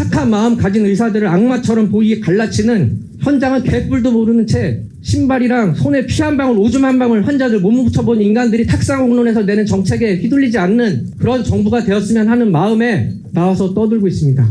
착한 마음 가진 의사들을 악마처럼 보이게 갈라치는, 현장은 개뿔도 모르는 채 신발이랑 손에 피 한 방울, 오줌 한 방울 환자들 못 묻혀본 인간들이 탁상 공론에서 내는 정책에 휘둘리지 않는 그런 정부가 되었으면 하는 마음에 나와서 떠들고 있습니다.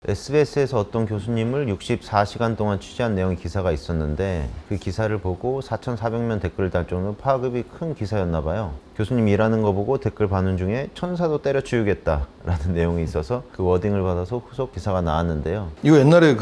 SBS에서 어떤 교수님을 64시간 동안 취재한 내용의 기사가 있었는데, 그 기사를 보고 4,400명 댓글을 달 정도로 파급이 큰 기사였나 봐요. 교수님 일하는 거 보고 댓글 반응 중에 천사도 때려치우겠다 라는 내용이 있어서 그 워딩을 받아서 후속 기사가 나왔는데요. 이거 옛날에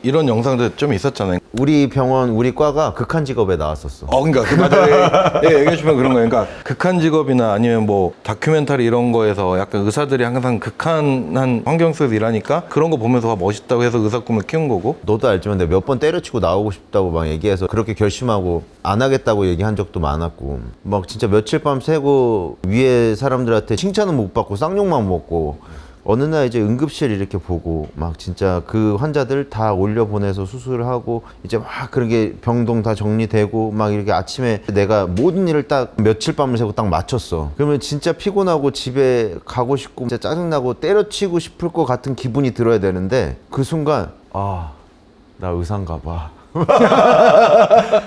이런 영상들 좀 있었잖아요. 우리 병원, 우리 과가 극한 직업에 나왔었어. 그러니까 맞아요. 예, 얘기해 주면 그런 거예요. 그러니까 극한 직업이나 아니면 뭐 다큐멘터리 이런 거에서 약간 의사들이 항상 극한한 환경 속에서 일하니까 그런 거 보면서 멋있다고 해서 의사 꿈을 키운 거고. 너도 알지만 내가 몇 번 때려치고 나오고 싶다고 막 얘기해서 그렇게 결심하고 안 하겠다고 얘기한 적도 많았고, 막 진짜 며칠 밤 새고 위에 사람들한테 칭찬은 못 받고 쌍욕만 먹고, 어느 날 이제 응급실 이렇게 보고 막 진짜 그 환자들 다 올려보내서 수술을 하고 이제 막 그런 게 병동 다 정리되고 막 이렇게 아침에 내가 모든 일을 딱 며칠 밤을 새고 딱 마쳤어. 그러면 진짜 피곤하고 집에 가고 싶고 진짜 짜증나고 때려치고 싶을 것 같은 기분이 들어야 되는데, 그 순간 나 의사인가 봐.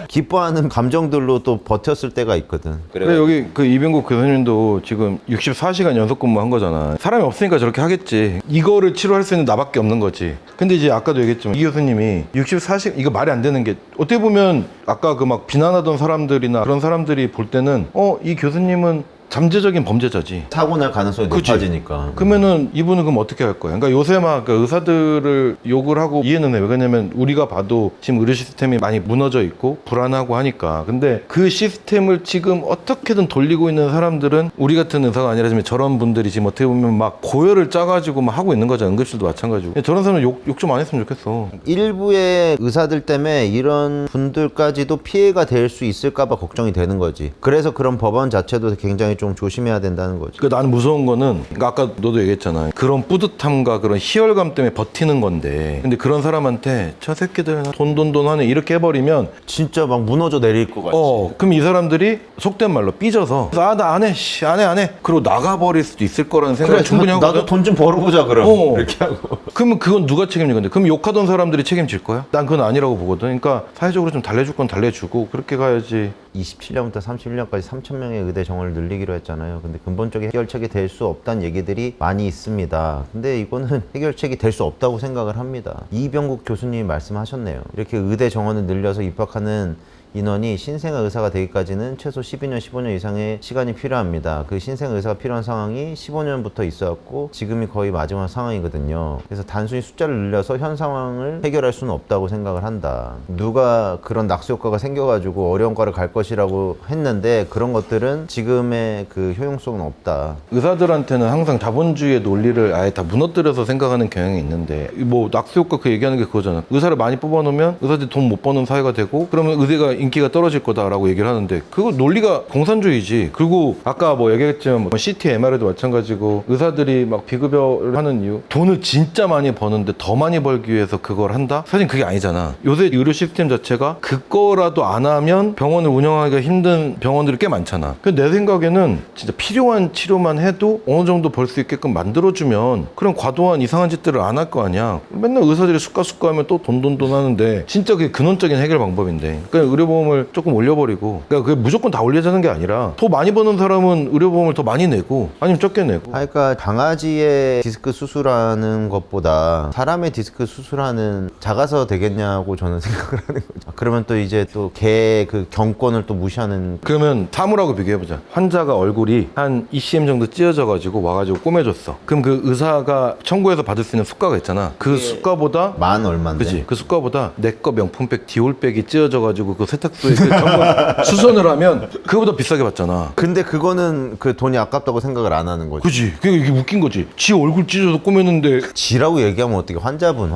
기뻐하는 감정들로 또 버텼을 때가 있거든. 그래, 여기 이병국 교수님도 지금 64시간 연속 근무한 거잖아. 사람이 없으니까 저렇게 하겠지. 이거를 치료할 수 있는 나밖에 없는 거지. 근데 이제 아까도 얘기했지만 이 교수님이 64시간, 이거 말이 안 되는 게, 어떻게 보면 아까 그 막 비난하던 사람들이나 그런 사람들이 볼 때는 이 교수님은 잠재적인 범죄자지. 사고 날 가능성이 그치? 높아지니까. 그러면은 이분은 그럼 어떻게 할 거야? 그러니까 요새 막 의사들을 욕을 하고 이해는 해. 왜냐면 우리가 봐도 지금 의료 시스템이 많이 무너져 있고 불안하고 하니까. 근데 그 시스템을 지금 어떻게든 돌리고 있는 사람들은 우리 같은 의사가 아니라 지금 저런 분들이 지금 어떻게 보면 막 고열을 짜가지고 막 하고 있는 거잖아. 응급실도 마찬가지고. 저런 사람은 욕 좀 안 했으면 좋겠어. 일부의 의사들 때문에 이런 분들까지도 피해가 될 수 있을까 봐 걱정이 되는 거지. 그래서 그런 법안 자체도 굉장히 좀 조심해야 된다는 거지. 그러니까 나는 무서운 거는, 그러니까 아까 너도 얘기했잖아. 그런 뿌듯함과 그런 희열감 때문에 버티는 건데, 근데 그런 사람한테 저 새끼들 돈 하네 이렇게 해버리면 진짜 막 무너져 내릴 것 같지. 그럼 이 사람들이 속된 말로 삐져서 나 안 해, 안 해. 그리고 나가버릴 수도 있을 거라는 생각을 충분히 하거든. 나도 돈 좀 벌어보자 그럼. 이렇게 하고. 그러면 그건 누가 책임질 건데? 그럼 욕하던 사람들이 책임질 거야? 난 그건 아니라고 보거든. 그러니까 사회적으로 좀 달래줄 건 달래주고 그렇게 가야지. 27년부터 31년까지 3,000명의 의대 정원을 늘리기로 했잖아요. 근데 근본적인 해결책이 될 수 없다는 얘기들이 많이 있습니다. 근데 이거는 해결책이 될 수 없다고 생각을 합니다. 이병국 교수님이 말씀하셨네요. 이렇게 의대 정원을 늘려서 입학하는 인원이 신생 의사가 되기까지는 최소 12년, 15년 이상의 시간이 필요합니다. 그 신생 의사가 필요한 상황이 15년부터 있었고 지금이 거의 마지막 상황이거든요. 그래서 단순히 숫자를 늘려서 현 상황을 해결할 수는 없다고 생각을 한다. 누가 그런 낙수 효과가 생겨가지고 어려운 과를 갈 것이라고 했는데 그런 것들은 지금의 그 효용성은 없다. 의사들한테는 항상 자본주의의 논리를 아예 다 무너뜨려서 생각하는 경향이 있는데, 뭐 낙수 효과 그 얘기하는 게 그거잖아. 의사를 많이 뽑아놓으면 의사들이 돈 못 버는 사회가 되고, 그러면 의대가 인기가 떨어질 거다라고 얘기를 하는데, 그거 논리가 공산주의지. 그리고 아까 뭐 얘기했지만 뭐 CT, MR에도 마찬가지고 의사들이 막 비급여를 하는 이유, 돈을 진짜 많이 버는데 더 많이 벌기 위해서 그걸 한다? 사실 그게 아니잖아. 요새 의료 시스템 자체가 그거라도 안 하면 병원을 운영하기가 힘든 병원들이 꽤 많잖아. 근데 내 생각에는 진짜 필요한 치료만 해도 어느 정도 벌 수 있게끔 만들어주면 그런 과도한 이상한 짓들을 안 할 거 아니야. 맨날 의사들이 수가수가 하면 또 돈 하는데, 진짜 그게 근원적인 해결 방법인데. 그러니까 의료보험을 조금 올려버리고, 그러니까 그게 무조건 다 올려자는 게 아니라 더 많이 버는 사람은 의료보험을 더 많이 내고 아니면 적게 내고. 그러니까 강아지의 디스크 수술하는 것보다 사람의 디스크 수술하는 작아서 되겠냐고 저는 생각을 하는 거죠. 그러면 또 이제 또 개 그 경권을 또 무시하는. 그러면 사물하고 비교해보자. 환자가 얼굴이 한 2cm 정도 찢어져가지고 와가지고 꼬매줬어. 그럼 그 의사가 청구해서 받을 수 있는 수가가 있잖아. 그 수가보다 만 얼마인데? 그치? 그 수가보다 내 거 명품백 디올백이 찢어져가지고 그 세탁소에 그 정말 수선을 하면 그거보다 비싸게 받잖아. 근데 그거는 그 돈이 아깝다고 생각을 안 하는 거지. 그치? 그게 이게 웃긴 거지. 지 얼굴 찢어서 꼬매는데. 지라고 얘기하면 어떻게 환자분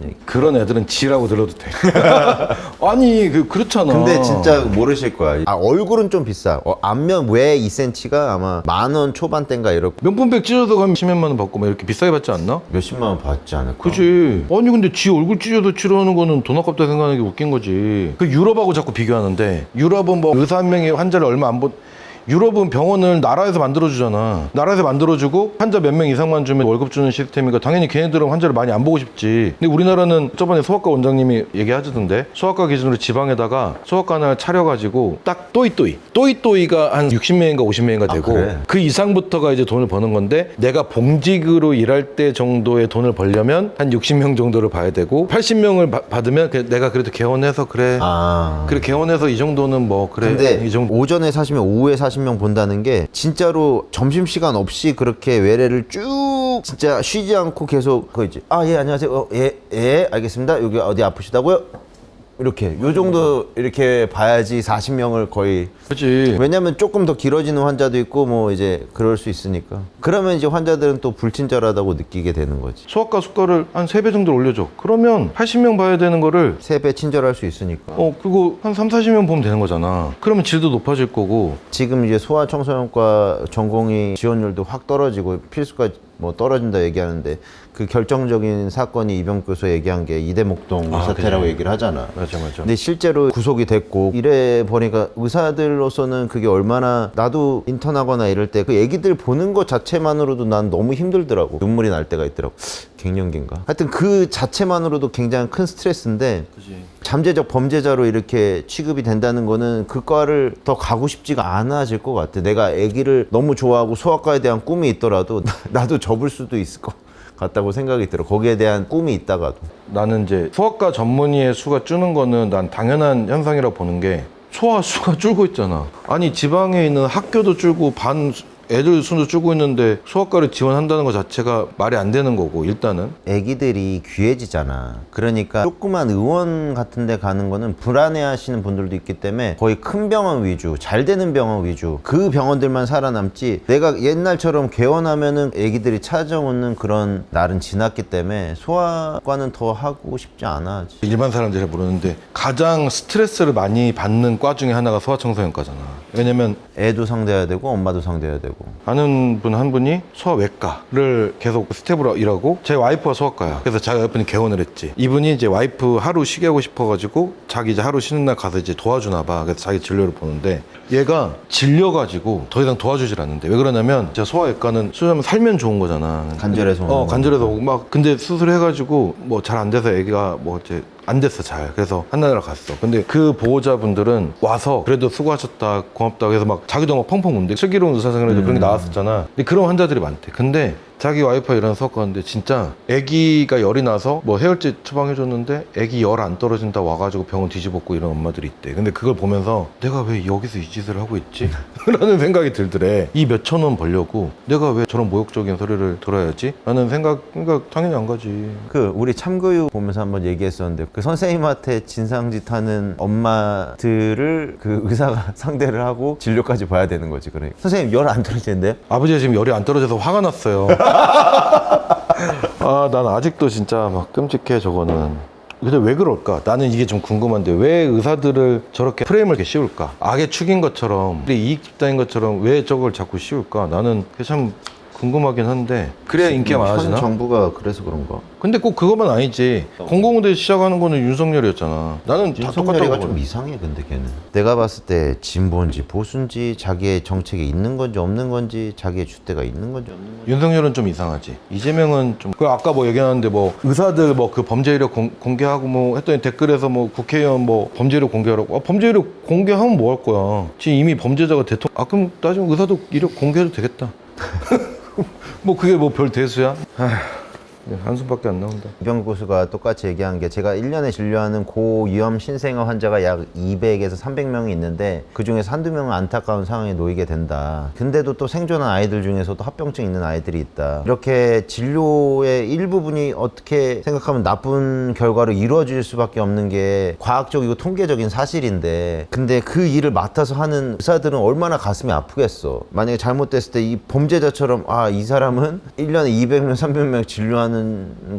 얘기. 그런 애들은 지라고 들어도 돼. 아니 그렇잖아. 근데 진짜 모르실 거야. 얼굴은 좀 비싸. 앞면 외 2cm가 아마 10,000원 초반대인가 이렇고 명품백 찢어서 가면 10몇만 원 받고 막 이렇게 비싸게 받지 않나? 몇십만 원 받지 않을까? 그치. 아니 근데 지 얼굴 찢어서 치료하는 거는 돈 아깝다 생각하는 게 웃긴 거지. 그 유럽하고 자꾸 비교하는데, 유럽은 뭐 의사 한 명이 환자를 얼마 안 본, 유럽은 병원을 나라에서 만들어주잖아. 나라에서 만들어주고 환자 몇 명 이상만 주면 월급 주는 시스템이니까 당연히 걔네들은 환자를 많이 안 보고 싶지. 근데 우리나라는 저번에 소아과 원장님이 얘기하시던데 소아과 기준으로 지방에다가 소아과 하나 차려가지고 딱 또이또이가 한 60명인가 50명인가 되고 그래? 그 이상부터가 이제 돈을 버는 건데 내가 봉직으로 일할 때 정도의 돈을 벌려면 한 60명 정도를 봐야 되고 80명을 받으면 내가 그래도 개원해서 그래 개원해서 이 정도는 뭐 그래 근데 이 정도 오전에 40명, 오후에 40명 본다는 게 진짜로 점심시간 없이 그렇게 외래를 쭉 진짜 쉬지 않고 계속 그거 있지. 아, 예, 안녕하세요. 예, 알겠습니다. 여기 어디 아프시다고요? 이렇게 요 정도 이렇게 봐야지 40명을 거의. 그렇지. 왜냐면 조금 더 길어지는 환자도 있고 뭐 이제 그럴 수 있으니까. 그러면 이제 환자들은 또 불친절하다고 느끼게 되는 거지. 소아과 수가를 한 3배 정도 올려줘. 그러면 80명 봐야 되는 거를 3배 친절할 수 있으니까. 그거 한 3, 40명 보면 되는 거잖아. 그러면 질도 높아질 거고. 지금 이제 소아청소년과 전공의 지원율도 확 떨어지고 필수가 뭐 떨어진다 얘기하는데 그 결정적인 사건이 이병국 교수가 얘기한 게 이대목동 사태라고 그치. 얘기를 하잖아. 맞아. 근데 실제로 구속이 됐고 이래 보니까 의사들로서는 그게 얼마나 나도 인턴하거나 이럴 때 그 애기들 보는 것 자체만으로도 난 너무 힘들더라고. 눈물이 날 때가 있더라고. 갱년기인가? 하여튼 그 자체만으로도 굉장히 큰 스트레스인데 그치. 잠재적 범죄자로 이렇게 취급이 된다는 거는 그 과를 더 가고 싶지가 않아질 것 같아. 내가 아기를 너무 좋아하고 소아과에 대한 꿈이 있더라도 나도 접을 수도 있을 것 같다고 생각이 들어. 거기에 대한 꿈이 있다가도. 나는 이제 소아과 전문의의 수가 줄는 거는 난 당연한 현상이라고 보는 게 소아 수가 줄고 있잖아. 아니 지방에 있는 학교도 줄고 애들 수도 줄고 있는데 소아과를 지원한다는 것 자체가 말이 안 되는 거고 일단은 애기들이 귀해지잖아. 그러니까 조그만 의원 같은 데 가는 거는 불안해하시는 분들도 있기 때문에 거의 큰 병원 위주, 잘 되는 병원 위주, 그 병원들만 살아남지 내가 옛날처럼 개원하면은 애기들이 찾아오는 그런 날은 지났기 때문에 소아과는 더 하고 싶지 않아. 일반 사람들이 잘 모르는데 가장 스트레스를 많이 받는 과 중에 하나가 소아청소년과잖아. 왜냐면 애도 상대해야 되고 엄마도 상대해야 되고. 아는 분 한 분이 소아외과를 계속 스텝으로 일하고 제 와이프가 소아과야. 그래서 자기 와이프는 개원을 했지. 이분이 이제 와이프 하루 쉬게 하고 싶어가지고 자기 이제 하루 쉬는 날 가서 이제 도와주나 봐. 그래서 자기 진료를 보는데 얘가 질려가지고 더 이상 도와주질 않는데 왜 그러냐면 제가 소아외과는 수술하면 살면 좋은 거잖아. 간절해서 오는 간절해서 막 근데 수술해가지고 뭐 잘 안 돼서 애기가 뭐 이제 안 됐어 잘. 그래서 한나라로 갔어. 근데 그 보호자분들은 와서 그래도 수고하셨다 고맙다 그래서 막 자기도 막 펑펑 우는데 슬기로운 의사생활에도 그런 게 나왔었잖아. 근데 그런 환자들이 많대. 근데 자기 와이프가 이런 수학과인데 진짜 아기가 열이 나서 뭐 해열제 처방해줬는데 아기 열 안 떨어진다 와가지고 병원 뒤집었고 이런 엄마들이 있대. 근데 그걸 보면서 내가 왜 여기서 이 짓을 하고 있지? 라는 생각이 들더래. 이 몇천 원 벌려고 내가 왜 저런 모욕적인 소리를 들어야지? 라는 생각 당연히 안 가지. 그 우리 참교육 보면서 한번 얘기했었는데 그 선생님한테 진상짓 하는 엄마들을 그 의사가 상대를 하고 진료까지 봐야 되는 거지. 그러니까 선생님 열 안 떨어지는데요? 아버지가 지금 열이 안 떨어져서 화가 났어요. 난 아직도 진짜 막 끔찍해 저거는. 근데 왜 그럴까? 나는 이게 좀 궁금한데 왜 의사들을 저렇게 프레임을 이렇게 씌울까? 악의 축인 것처럼 이익 집단인 것처럼 왜 저걸 자꾸 씌울까? 나는 그게 참 궁금하긴 한데 그래야 인기가 많아지나? 현 정부가 그래서 그런가? 근데 꼭 그것만 아니지. 공공의대 시작하는 거는 윤석열이었잖아. 나는 다 똑같다고 윤석열이가 좀 봐. 이상해. 근데 걔는 내가 봤을 때 진보인지 보수인지 자기의 정책이 있는 건지 없는 건지 자기의 줏대가 있는 건지 없는 건지. 윤석열은 좀 이상하지. 이재명은 좀 그 아까 뭐 얘기하는데 뭐 의사들 뭐 그 범죄 이력 공개하고 뭐 했더니 댓글에서 뭐 국회의원 뭐 범죄 이력 공개하라고. 범죄 이력 공개하면 뭐 할 거야. 지금 이미 범죄자가 대통령. 그럼 따지면 의사도 이력 공개해도 되겠다. 뭐 그게 뭐 별 대수야? 한숨밖에 안 나온다. 이병국 교수가 똑같이 얘기한 게 제가 1년에 진료하는 고위험 신생아 환자가 약 200에서 300명이 있는데 그중에서 한두 명은 안타까운 상황에 놓이게 된다. 근데도 또 생존한 아이들 중에서도 합병증 있는 아이들이 있다. 이렇게 진료의 일부분이 어떻게 생각하면 나쁜 결과로 이루어질 수밖에 없는 게 과학적이고 통계적인 사실인데 근데 그 일을 맡아서 하는 의사들은 얼마나 가슴이 아프겠어. 만약에 잘못됐을 때 이 범죄자처럼 이 사람은 1년에 200명, 300명 진료하는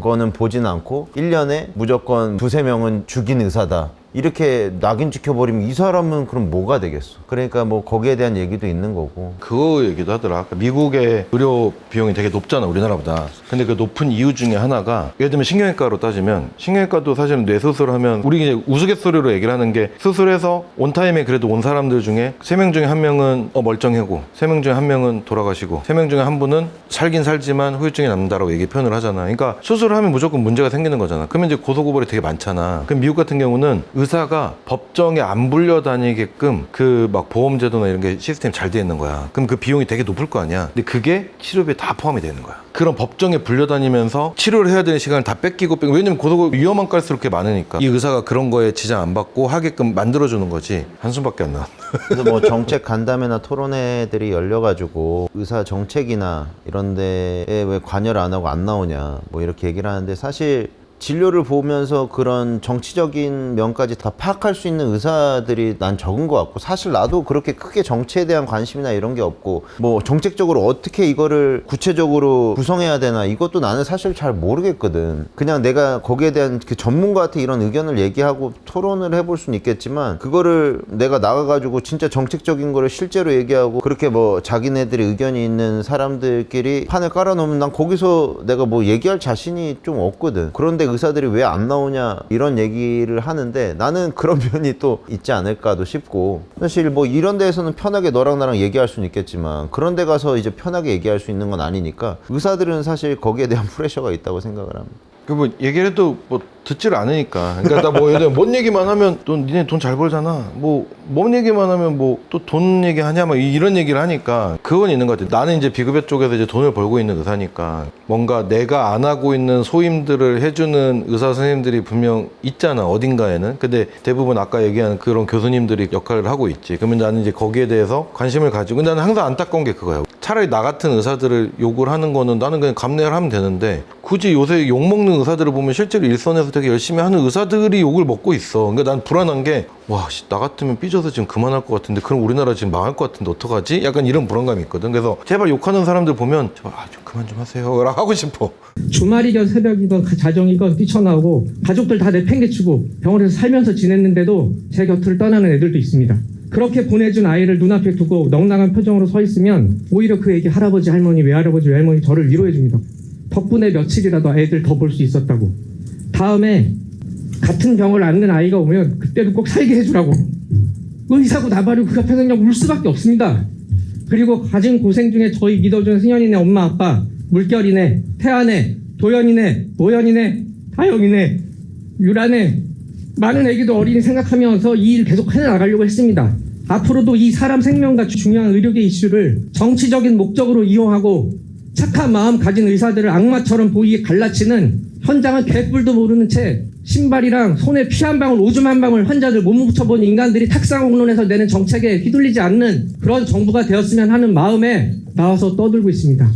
거는 보진 않고 1년에 무조건 두세 명은 죽인 의사다. 이렇게 낙인 찍혀버리면 이 사람은 그럼 뭐가 되겠어. 그러니까 뭐 거기에 대한 얘기도 있는 거고. 그거 얘기도 하더라. 그러니까 미국의 의료 비용이 되게 높잖아, 우리나라보다. 근데 그 높은 이유 중에 하나가, 예를 들면 신경외과로 따지면, 신경외과도 사실은 뇌수술하면 우리 이제 우스갯소리로 얘기를 하는 게, 수술해서 온타임에 그래도 온 사람들 중에 3명 중에 1명은 멀쩡하고 3명 중에 1명은 돌아가시고 3명 중에 1분은 살긴 살지만 후유증이 남는다라고 얘기 표현을 하잖아. 그러니까 수술을 하면 무조건 문제가 생기는 거잖아. 그러면 이제 고소고발이 되게 많잖아. 그럼 미국 같은 경우는 의사가 법정에 안 불려다니게끔 그 막 보험제도나 이런 게 시스템이 잘 돼 있는 거야. 그럼 그 비용이 되게 높을 거 아니야. 근데 그게 치료비에 다 포함이 되는 거야. 그런 법정에 불려다니면서 치료를 해야 되는 시간을 다 뺏기고 왜냐면 고소고발 위험한 건수록 그렇게 많으니까 이 의사가 그런 거에 지장 안 받고 하게끔 만들어주는 거지. 한숨밖에 안 나. 그래서 뭐 정책 간담회나 토론회들이 열려가지고 의사 정책이나 이런 데에 왜 관여를 안 하고 안 나오냐 뭐 이렇게 얘기를 하는데, 사실 진료를 보면서 그런 정치적인 면까지 다 파악할 수 있는 의사들이 난 적은 것 같고, 사실 나도 그렇게 크게 정치에 대한 관심이나 이런 게 없고, 뭐 정책적으로 어떻게 이거를 구체적으로 구성해야 되나 이것도 나는 사실 잘 모르겠거든. 그냥 내가 거기에 대한 그 전문가한테 이런 의견을 얘기하고 토론을 해볼 수는 있겠지만, 그거를 내가 나가가지고 진짜 정책적인 거를 실제로 얘기하고 그렇게 뭐 자기네들의 의견이 있는 사람들끼리 판을 깔아놓으면 난 거기서 내가 뭐 얘기할 자신이 좀 없거든. 그런데 의사들이 왜 안 나오냐 이런 얘기를 하는데, 나는 그런 면이 또 있지 않을까도 싶고, 사실 뭐 이런 데에서는 편하게 너랑 나랑 얘기할 수는 있겠지만 그런 데 가서 이제 편하게 얘기할 수 있는 건 아니니까 의사들은 사실 거기에 대한 프레셔가 있다고 생각을 합니다. 그 뭐 얘기를 해도 뭐 듣지를 않으니까. 그러니까 나 뭐 예를 들면 뭔 얘기만 하면 또 니네 돈 잘 벌잖아. 뭔 얘기만 하면 뭐 또 돈 얘기하냐 막 이런 얘기를 하니까 그건 있는 것 같아. 나는 이제 비급여 쪽에서 이제 돈을 벌고 있는 의사니까 뭔가 내가 안 하고 있는 소임들을 해주는 의사 선생님들이 분명 있잖아, 어딘가에는. 근데 대부분 아까 얘기한 그런 교수님들이 역할을 하고 있지. 그러면 나는 이제 거기에 대해서 관심을 가지고, 근데 나는 항상 안타까운 게 그거야. 차라리 나 같은 의사들을 욕을 하는 거는 나는 그냥 감내를 하면 되는데, 굳이 요새 욕먹는 의사들을 보면 실제로 일선에서 되게 열심히 하는 의사들이 욕을 먹고 있어. 그러니까 난 불안한 게, 와, 나 같으면 삐져서 지금 그만할 것 같은데, 그럼 우리나라 지금 망할 것 같은데 어떡하지? 약간 이런 불안감이 있거든. 그래서 제발 욕하는 사람들 보면 제발 좀 그만 좀 하세요 라고 하고 싶어. 주말이건 새벽이건 자정이건 뛰쳐나오고 가족들 다 내팽개치고 병원에서 살면서 지냈는데도 제 곁을 떠나는 애들도 있습니다. 그렇게 보내준 아이를 눈앞에 두고 넉넉한 표정으로 서 있으면 오히려 그 애기 할아버지 할머니, 외할아버지 외할머니 저를 위로해 줍니다. 덕분에 며칠이라도 애들 더 볼 수 있었다고. 다음에 같은 병을 앓는 아이가 오면 그때도 꼭 살게 해주라고. 의사고 나발이고 그 앞에서 그냥 울 수밖에 없습니다. 그리고 가진 고생 중에 저희 믿어준 승현이네 엄마 아빠, 물결이네, 태아네, 도연이네, 노연이네, 다영이네, 유라네, 많은 애기도 어린이 생각하면서 이 일 계속 해나가려고 했습니다. 앞으로도 이 사람 생명과 중요한 의료계 이슈를 정치적인 목적으로 이용하고 착한 마음 가진 의사들을 악마처럼 보이게 갈라치는, 현장은 개뿔도 모르는 채 신발이랑 손에 피 한 방울 오줌 한 방울 환자들 못 묻혀본 인간들이 탁상 공론에서 내는 정책에 휘둘리지 않는 그런 정부가 되었으면 하는 마음에 나와서 떠들고 있습니다.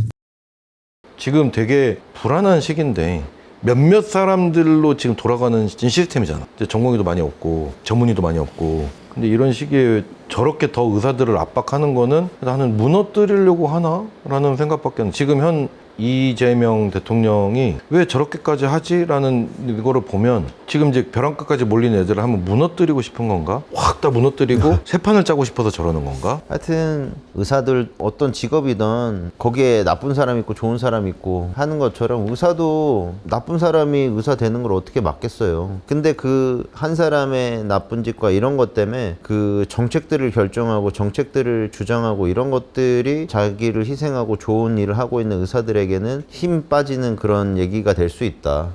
지금 되게 불안한 시기인데 몇몇 사람들로 지금 돌아가는 시스템이잖아. 이제 전공의도 많이 없고 전문의도 많이 없고. 근데 이런 시기에 저렇게 더 의사들을 압박하는 거는 나는 무너뜨리려고 하나? 라는 생각밖에 안 돼. 지금 현 이재명 대통령이 왜 저렇게까지 하지? 라는 이거를 보면 지금 이제 벼랑 끝까지 몰린 애들을 한번 무너뜨리고 싶은 건가? 확 다 무너뜨리고 새 판을 짜고 싶어서 저러는 건가? 하여튼 의사들 어떤 직업이든 거기에 나쁜 사람 있고 좋은 사람 있고 하는 것처럼, 의사도 나쁜 사람이 의사 되는 걸 어떻게 막겠어요. 근데 그 한 사람의 나쁜 짓과 이런 것 때문에 그 정책들을 결정하고 정책들을 주장하고 이런 것들이 자기를 희생하고 좋은 일을 하고 있는 의사들에게는 힘 빠지는 그런 얘기가 될 수 있다.